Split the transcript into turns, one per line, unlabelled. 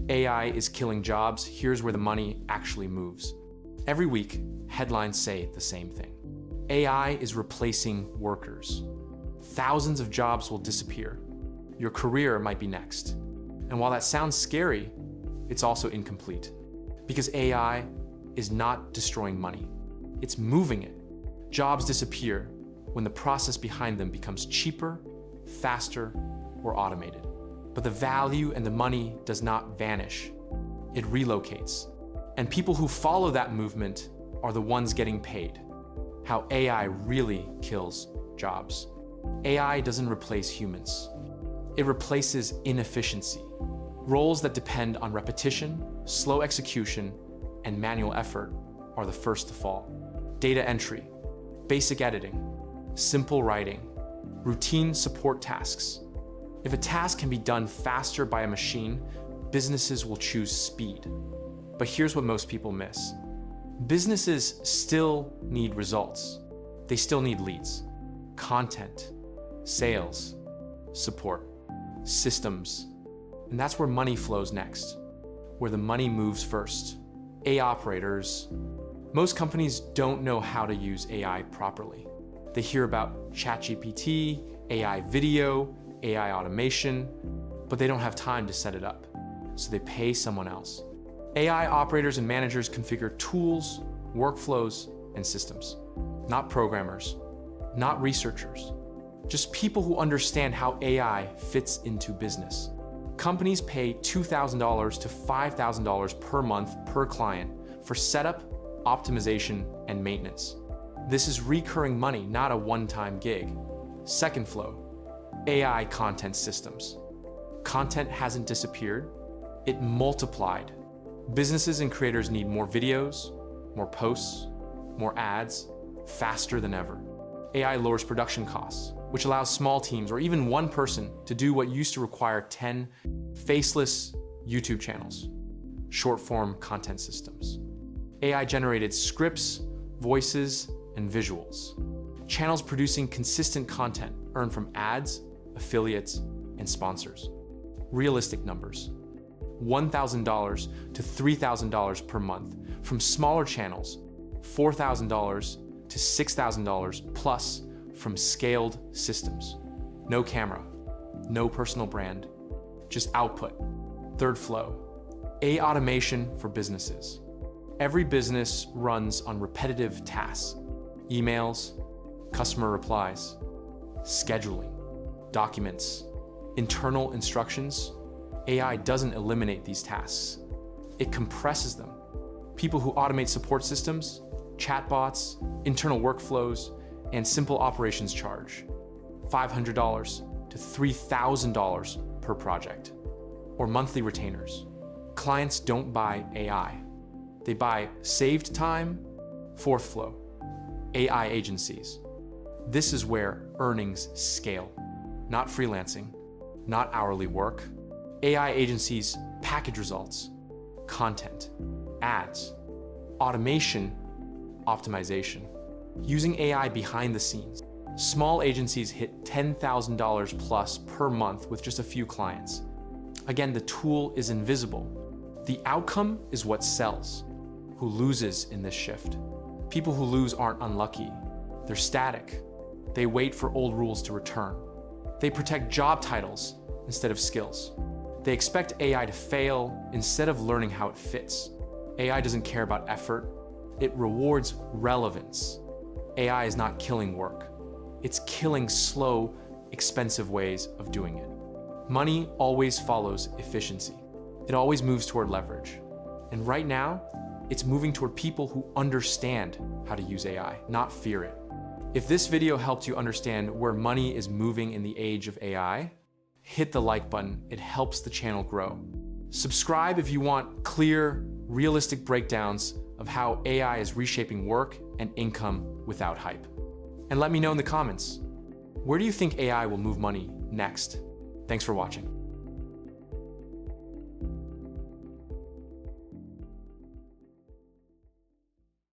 AI is killing jobs, here's where the money actually moves. Every week, headlines say the same thing. AI is replacing workers. Thousands of jobs will disappear. Your career might be next. And while that sounds scary, it's also incomplete. Because AI is not destroying money. It's moving it. Jobs disappear when the process behind them becomes cheaper, faster, or automated. But the value and the money does not vanish. It relocates. And people who follow that movement are the ones getting paid. How AI really kills jobs. AI doesn't replace humans. It replaces inefficiency. Roles that depend on repetition, slow execution, and manual effort are the first to fall. Data entry, basic editing, simple writing, routine support tasks. If a task can be done faster by a machine, businesses will choose speed. But here's what most people miss. Businesses still need results. They still need leads, content, sales, support, systems. And that's where money flows next, where the money moves first. AI operators. Most companies don't know how to use AI properly. They hear about ChatGPT, AI video, AI automation, but they don't have time to set it up, so they pay someone else. AI operators and managers configure tools, workflows, and systems. Not programmers, not researchers, just people who understand how AI fits into business. Companies pay $2,000 to $5,000 per month per client for setup, optimization, and maintenance. This is recurring money, not a one-time gig. Second flow, AI content systems. Content hasn't disappeared, it multiplied. Businesses and creators need more videos, more posts, more ads, faster than ever. AI lowers production costs, which allows small teams or even one person to do what used to require 10 faceless YouTube channels, short-form content systems. AI-generated scripts, voices, and visuals. Channels producing consistent content earn from ads, affiliates, and sponsors. Realistic numbers. $1,000 to $3,000 per month from smaller channels, $4,000 to $6,000 plus from scaled systems. No camera, no personal brand, just output. Third flow, AI automation for businesses. Every business runs on repetitive tasks, emails, customer replies, scheduling, documents, internal instructions. AI doesn't eliminate these tasks. It compresses them. People who automate support systems, chatbots, internal workflows, and simple operations charge $500 to $3,000 per project. Or monthly retainers. Clients don't buy AI. They buy saved time. Fourth flow, AI agencies. This is where earnings scale. Not freelancing, not hourly work. AI agencies package results, content, ads, automation, optimization. Using AI behind the scenes. Small agencies hit $10,000 plus per month with just a few clients. Again, the tool is invisible. The outcome is what sells. Who loses in this shift? People who lose aren't unlucky. They're static. They wait for old rules to return. They protect job titles instead of skills. They expect AI to fail instead of learning how it fits. AI doesn't care about effort. It rewards relevance. AI is not killing work. It's killing slow, expensive ways of doing it. Money always follows efficiency. It always moves toward leverage. And right now, it's moving toward people who understand how to use AI, not fear it. If this video helped you understand where money is moving in the age of AI, hit the like button. It helps the channel grow. Subscribe if you want clear, realistic breakdowns of how AI is reshaping work and income without hype. And let me know in the comments, where do you think AI will move money next? Thanks for watching.